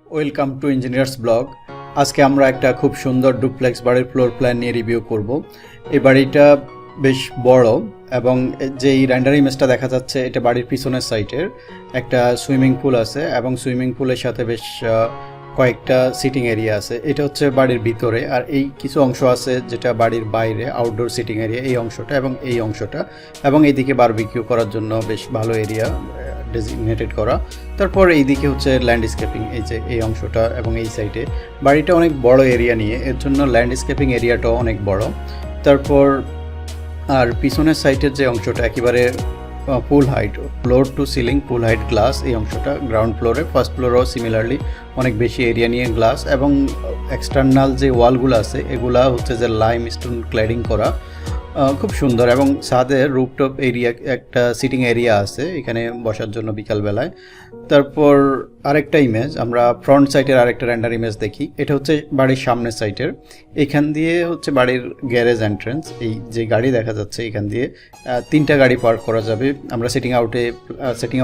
Welcome to engineers blog. আজকে আমরা একটা খুব সুন্দর ডুপ্লেক্স বাড়ির ফ্লোর প্ল্যান নিয়ে রিভিউ করব। এই বাড়িটা বেশ বড় এবং যেই রেন্ডার ইমেজটা দেখা যাচ্ছে এটা বাড়ির পিছনের সাইডের একটা সুইমিং পুল আছে এবং সুইমিং পুলের সাথে বেশ কয়েকটা সিটিং এরিয়া আছে। এটা হচ্ছে বাড়ির ভিতরে, আর এই কিছু অংশ আছে যেটা বাড়ির বাইরে আউটডোর সিটিং এরিয়া, এই অংশটা এবং এই অংশটা, এবং এইদিকে বারবিকিউ করার জন্য বেশ ভালো এরিয়া ডেজিগনেটেড করা। তারপর এইদিকে হচ্ছে ল্যান্ডস্কেপিং, এই যে এই অংশটা এবং এই সাইডে বাড়িটা অনেক বড় এরিয়া নিয়ে, এর জন্য ল্যান্ডস্কেপিং এরিয়াটাও অনেক বড়। তারপর আর পিছনের সাইডের যে অংশটা একেবারে পুল হাইট, ফ্লোর টু সিলিং পুল হাইট গ্লাস, এই অংশটা গ্রাউন্ড ফ্লোরে, ফার্স্ট ফ্লোরেও সিমিলারলি অনেক বেশি এরিয়া নিয়ে গ্লাস, এবং এক্সটার্নাল যে ওয়ালগুলো আছে এগুলা হচ্ছে যে লাইম স্টোন ক্ল্যাডিং করা, খুব সুন্দর। এবং ছাদের রুফটপ এরিয়া একটা সিটিং এরিয়া আছে এখানে বসার জন্য বিকালবেলায়। তারপর আরেকটা ইমেজ, আমরা ফ্রন্ট সাইডের আরেকটা রেন্ডার ইমেজ দেখি। এটা হচ্ছে বাড়ির সামনের সাইডের, এখান দিয়ে হচ্ছে বাড়ির গ্যারেজ এন্ট্রেন্স। এই যে গাড়ি দেখা যাচ্ছে এখান দিয়ে 3টা গাড়ি পার্ক করা যাবে। আমরা সেটিং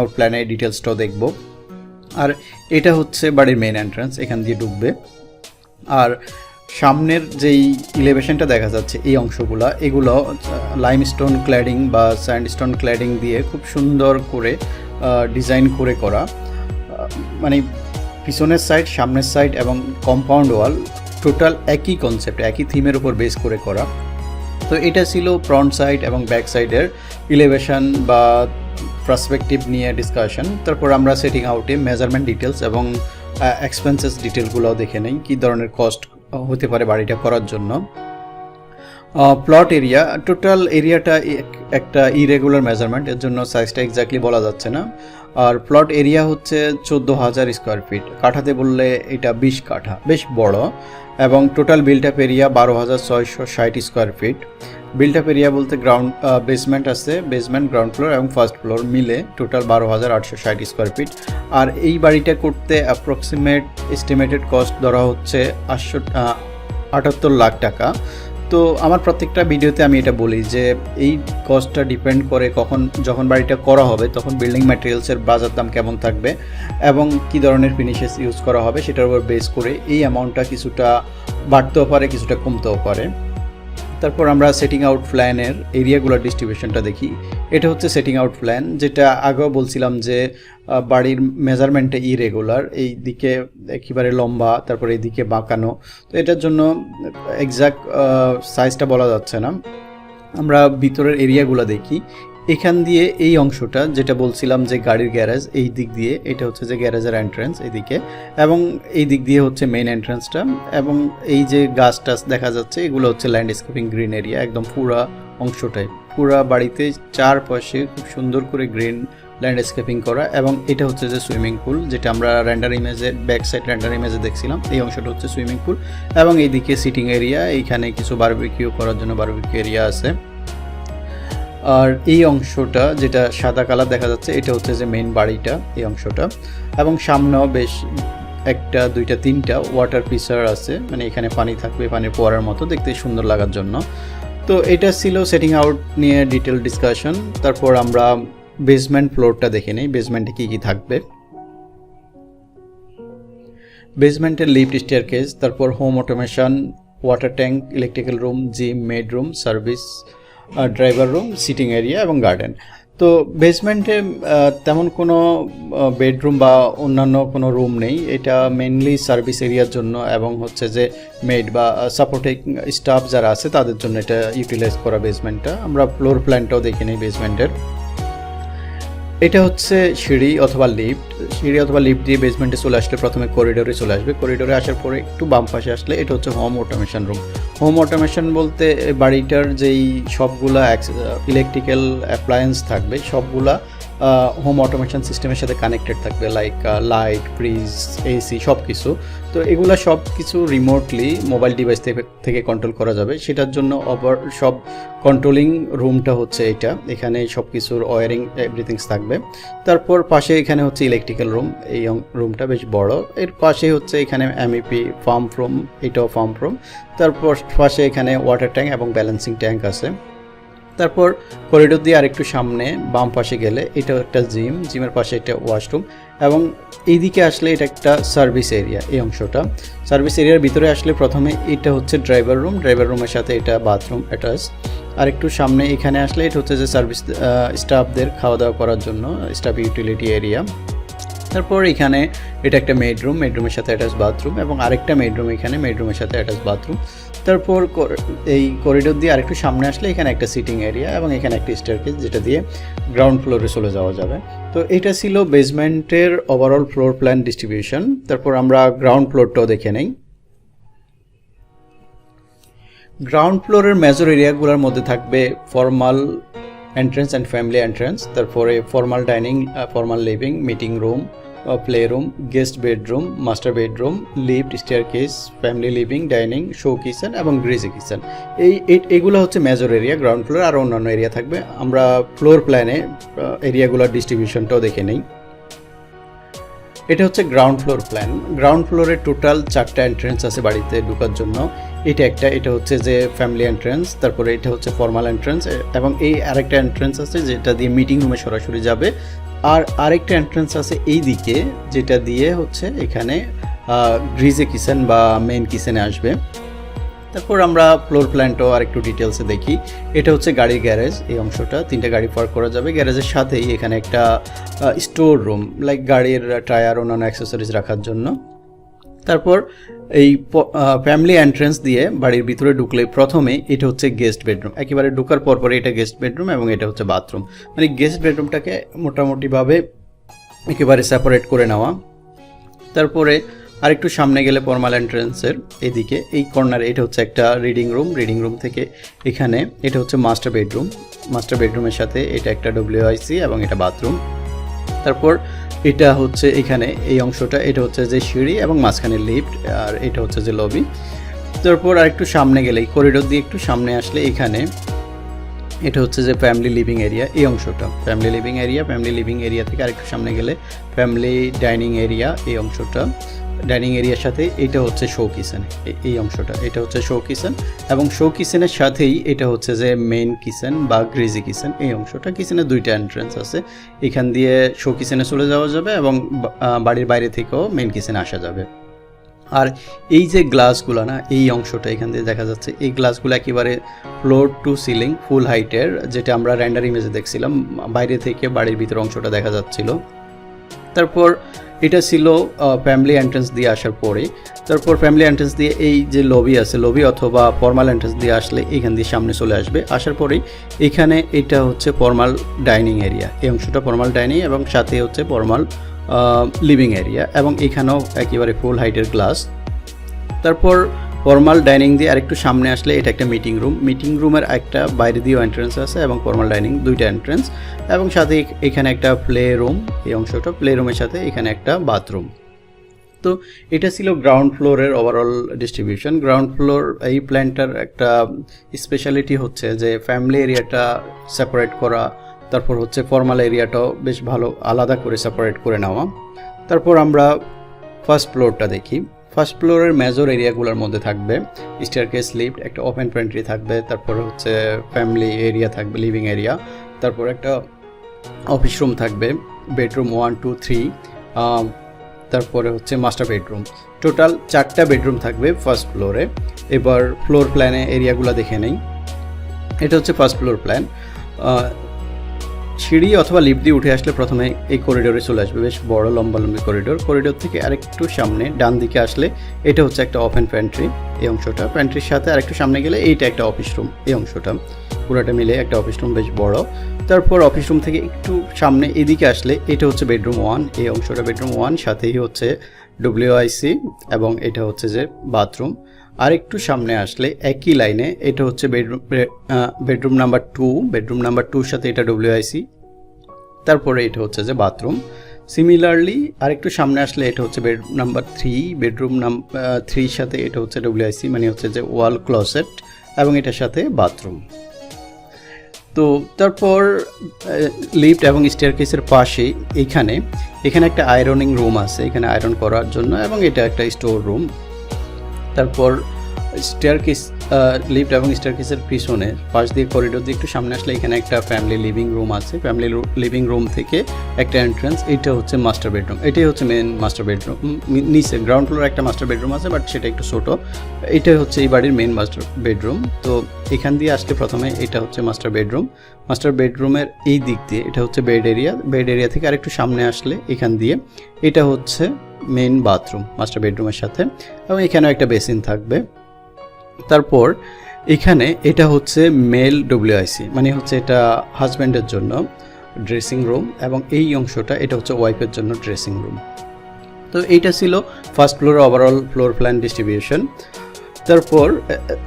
আউট প্ল্যানে ডিটেলসটাও দেখব। আর এটা হচ্ছে বাড়ির মেইন এন্ট্রেন্স, এখান দিয়ে ঢুকবে। আর সামনের যেই ইলেভেশনটা দেখা যাচ্ছে এই অংশগুলো, এগুলো লাইমস্টোন ক্ল্যাডিং বা স্যান্ডস্টোন ক্ল্যাডিং দিয়ে খুব সুন্দর করে ডিজাইন করে করা, মানে পিছনের সাইড, সামনের সাইড এবং কম্পাউন্ড ওয়াল টোটাল একই কনসেপ্ট, একই থিমের উপর বেস করে করা। তো এটা ছিল ফ্রন্ট সাইড এবং ব্যাক সাইডের ইলেভেশন বা পার্সপেক্টিভ নিয়ে ডিসকাশন। তারপর আমরা সেটিং আউটে মেজারমেন্ট ডিটেলস এবং এক্সপেন্সেস ডিটেলগুলোও দেখে নেই, কী ধরনের কস্ট হতে পারে বাড়িটা করার জন্য। প্লট এরিয়া, টোটাল এরিয়াটা একটা ইরেগুলার মেজারমেন্ট, এর জন্য সাইজটা এক্স্যাক্টলি বলা যাচ্ছে না। আর প্লট এরিয়া হচ্ছে 14,000 স্কোয়ার ফিট, কাঠাতে বললে এটা 20 কাঠা, বেশ বড়। এবং total built up area 12,660 square feet. Built up area বলতে বেসমেন্ট আছে, বেসমেন্ট, গ্রাউন্ড ফ্লোর এবং ফার্স্ট ফ্লোর মিলে টোটাল 12,860 স্কোয়ার ফিট। আর এই বাড়িটা করতে অ্যাপ্রক্সিমেট এস্টিমেটেড কস্ট ধরা হচ্ছে 78 লাখ টাকা। তো আমার প্রত্যেকটা ভিডিওতে আমি এটা বলি যে এই কস্টটা ডিপেন্ড করে যখন বাড়িটা করা হবে তখন বিল্ডিং ম্যাটেরিয়ালসের বাজার দাম কেমন থাকবে এবং কী ধরনের ফিনিশেস ইউজ করা হবে সেটার উপর বেস করে এই অ্যামাউন্টটা কিছুটা বাড়তেও পারে, কিছুটা কমতেও পারে। তারপর আমরা সেটিং আউট প্ল্যানের এরিয়াগুলোর ডিস্ট্রিবিউশনটা দেখি। এটা হচ্ছে সেটিং আউট প্ল্যান, যেটা আগেও বলছিলাম যে বাড়ির মেজারমেন্টে ইরেগুলার, এই দিকে একেবারে লম্বা, তারপর এই দিকে বাঁকানো। তো এটার জন্য এক্স্যাক্ট সাইজটা বলা যাচ্ছে না। আমরা ভিতরের এরিয়াগুলো দেখি। এখান দিয়ে এই অংশটা যেটা বলছিলাম যে গাড়ির গ্যারেজ, এই দিক দিয়ে এটা হচ্ছে যে গ্যারেজের এন্ট্রেন্স এইদিকে, এবং এই দিক দিয়ে হচ্ছে মেইন এন্ট্রেন্সটা। এবং এই যে গাছ টাছ দেখা যাচ্ছে এগুলো হচ্ছে ল্যান্ডস্কেপিং গ্রিন এরিয়া, একদম পুরা অংশটাই, পুরা বাড়িতে চারপাশে খুব সুন্দর করে গ্রিন ল্যান্ডস্কেপিং করা। এবং এটা হচ্ছে যে সুইমিং পুল, যেটা আমরা রেন্ডার ইমেজে, ব্যাক সাইড রেন্ডার ইমেজে দেখছিলাম, এই অংশটা হচ্ছে সুইমিং পুল। এবং এইদিকে সিটিং এরিয়া, এইখানে কিছু বারবিকিউ করার জন্য বারবিকিউ এরিয়া আছে। আর এই অংশটা যেটা সাদা কালার দেখা যাচ্ছে এটা হচ্ছে যে মেইন বাড়িটা, এই অংশটা। এবং সামনেও বেশ 1, 2, 3টা ওয়াটার পিসার আছে, মানে এখানে পানি থাকবে, পানি পড়ার মতো, দেখতে সুন্দর লাগার জন্য। তো এটা ছিল সেটিং আউট নিয়ে ডিটেল ডিসকাশন। তারপর আমরা বেসমেন্ট ফ্লোরটা দেখে নিই, বেসমেন্টে কী কী থাকবে। বেসমেন্টের লিফট, স্টেয়ারকেস, তারপর home automation, water tank, electrical room, gym, maid room, service, driver room, sitting area এবং গার্ডেন। তো বেসমেন্টে তেমন কোনো বেডরুম বা অন্যান্য কোনো রুম নেই, এটা মেনলি সার্ভিস এরিয়ার জন্য এবং হচ্ছে যে মেড বা সাপোর্টিং স্টাফ যারা আছে তাদের জন্য এটা ইউটিলাইজ করা বেসমেন্টটা। আমরা ফ্লোর প্ল্যানটাও দেখে নিই বেসমেন্টের। এটা হচ্ছে সিঁড়ি অথবা লিফট দিয়ে বেসমেন্টে চলে আসলে প্রথমে করিডোরে চলে আসবে। করিডোরে আসার পরে একটু বাম পাশে আসলে এটা হচ্ছে home automation room. Home automation বলতে বাড়িটার যেই সবগুলা ইলেকট্রিক্যাল অ্যাপ্লায়েন্স থাকবে সবগুলা হোম অটোমেশন সিস্টেমের সাথে কানেক্টেড থাকবে, লাইক লাইট, ফ্রিজ, এসি, সব কিছু। তো এগুলো সব কিছু রিমোটলি মোবাইল ডিভাইস থেকে কন্ট্রোল করা যাবে। সেটার জন্য সব কন্ট্রোলিং রুমটা হচ্ছে এটা, এখানে সব কিছুর ওয়ারিং এভরিথিংস থাকবে। তারপর পাশে এখানে হচ্ছে ইলেকট্রিক্যাল রুম, এই রুমটা বেশ বড়। এর পাশে হচ্ছে এখানে এমইপি ফার্ম রুম, এটাও ফার্ম রুম। তারপর পাশে এখানে ওয়াটার ট্যাঙ্ক এবং ব্যালেন্সিং ট্যাঙ্ক আছে। তারপর করিডোর দিয়ে আরেকটু সামনে বাম পাশে গেলে এটা একটা জিমের পাশে একটা ওয়াশরুম। এবং এইদিকে আসলে এটা একটা সার্ভিস এরিয়া। এই অংশটা সার্ভিস এরিয়ার ভিতরে আসলে প্রথমে এটা হচ্ছে ড্রাইভার রুমের সাথে এটা বাথরুম অ্যাটাচ। আর একটু সামনে এখানে আসলে এটা হচ্ছে যে সার্ভিস স্টাফদের খাওয়া দাওয়া করার জন্য স্টাফ ইউটিলিটি এরিয়া। তারপর এখানে এটা একটা মেডরুমের সাথে অ্যাটাচ বাথরুম এবং আরেকটা মেডরুম এখানে মেডরুমের সাথে অ্যাটাচ বাথরুম। তারপর এই করিডোর দিয়ে আরেকটু সামনে আসলে এখানে একটা সিটিং এরিয়া এবং এখানে একটা স্টেয়ারকেস যেটা দিয়ে গ্রাউন্ড ফ্লোরে চলে যাওয়া যাবে। তো এটা ছিল বেসমেন্টের ওভারঅল ফ্লোর প্ল্যান ডিস্ট্রিবিউশন। তারপর আমরা গ্রাউন্ড ফ্লোরটাও দেখে নেই। গ্রাউন্ড ফ্লোরের মেজর এরিয়াগুলোর মধ্যে থাকবে formal entrance and family entrance, তারপরে formal dining, formal living, meeting room, play room, guest bedroom, master bedroom, lift, staircase, family living, dining, show kitchen এবং গ্রিজি কিচেন। এইগুলো হচ্ছে মেজর এরিয়া গ্রাউন্ড ফ্লোর। আর অন্যান্য area থাকবে। আমরা floor প্ল্যানে এরিয়াগুলোর ডিস্ট্রিবিউশনটাও দেখে নিই। এটা হচ্ছে গ্রাউন্ড ফ্লোর প্ল্যান। গ্রাউন্ড ফ্লোরে টোটাল 4টা এন্ট্রেন্স আছে বাড়িতে ঢোকার জন্য। এটা হচ্ছে যে ফ্যামিলি এন্ট্রেন্স, তারপরে এটা হচ্ছে ফর্মাল এন্ট্রেন্স এবং এই আরেকটা এন্ট্রেন্স আছে যেটা দিয়ে মিটিং রুমে সরাসরি যাবে। আর আরেকটা এন্ট্রেন্স আছে এই দিকে যেটা দিয়ে হচ্ছে এখানে গ্রিজে কিচেন বা মেইন কিচেনে আসবে। তারপর আমরা ফ্লোর প্ল্যানটাও আর একটু ডিটেলসে দেখি। এটা হচ্ছে গাড়ির গ্যারেজ। এই অংশটা 3টা গাড়ি পার্ক করা যাবে। গ্যারেজের সাথেই এখানে একটা স্টোর রুম, লাইক গাড়ির টায়ার অন্যান্য অ্যাক্সেসরিজ রাখার জন্য। তারপর এই ফ্যামিলি এন্ট্রেন্স দিয়ে বাড়ির ভিতরে ঢুকলে প্রথমে এটা হচ্ছে গেস্ট বেডরুম। একেবারে ঢোকার পরপরে এটা গেস্ট বেডরুম এবং এটা হচ্ছে বাথরুম। মানে গেস্ট বেডরুমটাকে মোটামুটিভাবে একেবারে সেপারেট করে নেওয়া। তারপরে আরেকটু সামনে গেলে ফর্মাল এন্ট্রেন্সের এদিকে এই কর্নারে এটা হচ্ছে একটা রিডিং রুম থেকে এখানে এটা হচ্ছে মাস্টার বেডরুমের সাথে এটা একটা WIC এবং এটা বাথরুম। তারপর এটা হচ্ছে এখানে এই অংশটা এটা হচ্ছে যে সিঁড়ি এবং মাঝখানে লিফট, আর এটা হচ্ছে যে লবি। তারপর আরেকটু সামনে গেলে এই করিডোর দিয়ে একটু সামনে আসলে এখানে এটা হচ্ছে যে ফ্যামিলি লিভিং এরিয়া। এই অংশটা ফ্যামিলি লিভিং এরিয়া থেকে আরেকটু সামনে গেলে ফ্যামিলি ডাইনিং এরিয়া। এই অংশটা ডাইনিং এরিয়ার সাথে এটা হচ্ছে শো কিচেন। এই অংশটা এটা হচ্ছে শো কিচেন এবং শো কিচেনের সাথেই এটা হচ্ছে যে মেইন কিচেন বা গ্রিজি কিচেন। এই অংশটা কিচেনের 2টা এন্ট্রেন্স আছে। এখান দিয়ে শো কিচেনে চলে যাওয়া যাবে এবং বাড়ির বাইরে থেকেও মেইন কিচেনে আসা যাবে। আর এই যে গ্লাসগুলো না, এই অংশটা এখান দিয়ে দেখা যাচ্ছে, এই গ্লাসগুলো একেবারে ফ্লোর টু সিলিং ফুল হাইটের, যেটা আমরা রেন্ডার ইমেজে দেখছিলাম। বাইরে থেকে বাড়ির ভিতর অংশটা দেখা যাচ্ছিল। তারপর এটা ছিল ফ্যামিলি এন্ট্রেন্স দিয়ে আসার পরে। তারপর ফ্যামিলি এন্ট্রেন্স দিয়ে এই যে লবি আছে, লবি অথবা ফর্মাল এন্ট্রেন্স দিয়ে আসলে এখান দিয়ে সামনে চলে আসবে। আসার পরেই এখানে এটা হচ্ছে ফর্মাল ডাইনিং এরিয়া। এই অংশটা ফর্মাল ডাইনিং এবং সাথে হচ্ছে ফর্মাল লিভিং এরিয়া এবং এখানেও একেবারে ফুল হাইটের গ্লাস। তারপর ফর্মাল ডাইনিং দিয়ে আরেকটু সামনে আসলে এটা একটা মিটিং রুমের একটা বাইরে দিয়েও এন্ট্রেন্স আছে এবং ফর্মাল ডাইনিং 2টা এন্ট্রেন্স এবং সাথে এখানে একটা প্লে রুম। এই অংশটা প্লে রুমের সাথে এখানে একটা বাথরুম। তো এটা ছিল গ্রাউন্ড ফ্লোরের ওভারঅল ডিস্ট্রিবিউশন। গ্রাউন্ড ফ্লোর এই প্ল্যানটার একটা স্পেশালিটি হচ্ছে যে ফ্যামিলি এরিয়াটা সেপারেট করা, তারপর হচ্ছে ফর্মাল এরিয়াটাও বেশ ভালো আলাদা করে সেপারেট করে নেওয়া। তারপর আমরা ফার্স্ট ফ্লোরটা দেখি। ফার্স্ট ফ্লোরের মেজর এরিয়াগুলোর মধ্যে থাকবে স্টেয়ারকেস, লিফট, একটা ওপেন প্যান্ট্রি থাকবে, তারপর হচ্ছে ফ্যামিলি এরিয়া থাকবে, লিভিং এরিয়া, তারপর একটা অফিস রুম থাকবে, বেডরুম 1, 2, 3, তারপরে হচ্ছে মাস্টার বেডরুম। টোটাল 4টা বেডরুম থাকবে ফার্স্ট ফ্লোরে। এবার ফ্লোর প্ল্যানে এরিয়াগুলো দেখে নেই। এটা হচ্ছে ফার্স্ট ফ্লোর প্ল্যান। সিঁড়ি অথবা লিফট দিয়ে উঠে আসলে প্রথমে এই করিডোরে চলে আসবে, বেশ বড় লম্বালম্বি করিডোর থেকে আরেকটু সামনে ডান দিকে আসলে এটা হচ্ছে একটা ওপেন প্যান্ট্রি। এই অংশটা প্যান্ট্রির সাথে আরেকটু সামনে গেলে এইটা একটা অফিস রুম। এই অংশটা পুরোটা মিলে একটা অফিস রুম, বেশ বড়। তারপর অফিস রুম থেকে একটু সামনে এদিকে আসলে এটা হচ্ছে বেডরুম 1। এই অংশটা বেডরুম 1, সাথেই হচ্ছে WIC এবং এটা হচ্ছে যে বাথরুম। আর একটু সামনে আসলে একই লাইনে এটা হচ্ছে বেডরুম নাম্বার 2। বেডরুম নাম্বার 2 সাথে এটা WIC, তারপরে এটা হচ্ছে যে বাথরুম। সিমিলারলি আরেকটু সামনে আসলে এটা হচ্ছে বেডরুম নাম্বার 3। বেডরুম নাম্বার 3 সাথে এটা হচ্ছে WIC, মানে হচ্ছে যে ওয়াল ক্লোজেট এবং এটার সাথে বাথরুম। তো তারপর লিফট এবং স্টেয়ারকেসের পাশে এখানে একটা আয়রনিং রুম আছে, এখানে আয়রন করার জন্য, এবং এটা একটা স্টোর রুম। তারপর লিফট এবং স্টেয়ারকেসের পিছনে পাশ দিয়ে করিডোর দিয়ে একটু সামনে আসলে এখানে একটা ফ্যামিলি লিভিং রুম আছে। ফ্যামিলি লিভিং রুম থেকে একটা এন্ট্রান্স, এটা হচ্ছে মাস্টার বেডরুম, এটাই হচ্ছে মেন মাস্টার বেডরুম। নিচে গ্রাউন্ড ফ্লোরে একটা মাস্টার বেডরুম আছে, বাট সেটা একটু ছোটো। এটাই হচ্ছে এই বাড়ির মেন মাস্টার বেডরুম। তো এখান দিয়ে আসলে প্রথমে এটা হচ্ছে মাস্টার বেডরুম। মাস্টার বেডরুমের এই দিক দিয়ে এটা হচ্ছে বেড এরিয়া। বেড এরিয়া থেকে আরেকটু সামনে আসলে এখান দিয়ে এটা হচ্ছে মেন বাথরুম মাস্টার বেডরুমের সাথে, এবং এখানেও একটা বেসিন থাকবে। তারপর এখানে এটা হচ্ছে মেল ডব্লিউআইসি, মানে হচ্ছে এটা হাজব্যান্ডের জন্য ড্রেসিং রুম, এবং এই অংশটা এটা হচ্ছে ওয়াইফের জন্য ড্রেসিং রুম। তো এইটা ছিল ফার্স্ট ফ্লোরের ওভারঅল ফ্লোর প্ল্যান ডিস্ট্রিবিউশন। তারপর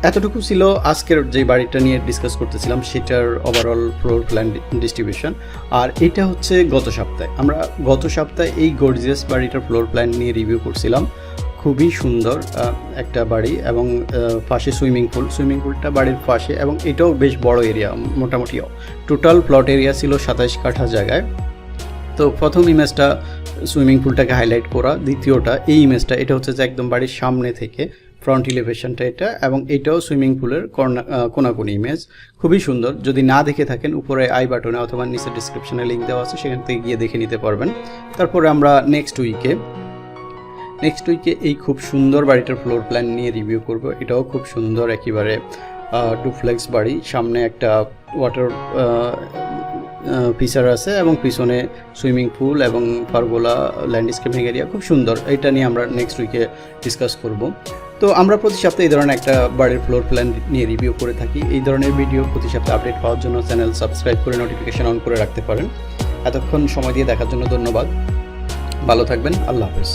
এতটুকু ছিল আজকের যে বাড়িটা নিয়ে ডিসকাস করতেছিলাম সেটার ওভারঅল ফ্লোর প্ল্যান ডিস্ট্রিবিউশন। আর এটা হচ্ছে গত সপ্তাহে এই গর্জিয়াস বাড়িটার ফ্লোর প্ল্যান নিয়ে রিভিউ করছিলাম। খুবই সুন্দর একটা বাড়ি, এবং পাশে সুইমিং পুলটা বাড়ির পাশে, এবং এটাও বেশ বড় এরিয়া। মোটামুটি টোটাল প্লট এরিয়া ছিল 27 কাঠা জায়গায়। তো প্রথম ইমেজটা সুইমিং পুলটাকে হাইলাইট করা, দ্বিতীয়টা এই ইমেজটা, এটা হচ্ছে যে একদম বাড়ির সামনে থেকে ফ্রন্ট ইলিভেশনটা এটা, এবং এটাও সুইমিং পুলের কোনাকুনি ইমেজ। খুবই সুন্দর। যদি না দেখে থাকেন উপরে আই বাটনে অথবা নিচে ডিসক্রিপশনে লিঙ্ক দেওয়া আছে, সেখান থেকে গিয়ে দেখে নিতে পারবেন। তারপরে আমরা নেক্সট উইকে এই খুব সুন্দর বাড়িটার ফ্লোর প্ল্যান নিয়ে রিভিউ করব। এটাও খুব সুন্দর, একেবারে ডুপ্লেক্স বাড়ি। সামনে একটা ওয়াটার ফিচার আছে, এবং পিছনে সুইমিং পুল এবং পারগোলা ল্যান্ডস্কেপিং এরিয়া, খুব সুন্দর। এটা নিয়ে আমরা নেক্সট উইকে ডিসকাস করব। তো আমরা প্রতি সপ্তাহে এই ধরনের একটা বাড়ির ফ্লোর প্ল্যান নিয়ে রিভিউ করে থাকি। এই ধরনের ভিডিও প্রতি সপ্তাহে আপডেট পাওয়ার জন্য চ্যানেল সাবস্ক্রাইব করে নোটিফিকেশন অন করে রাখতে পারেন। এতক্ষণ সময় দিয়ে দেখার জন্য ধন্যবাদ। ভালো থাকবেন। আল্লাহ হাফেজ।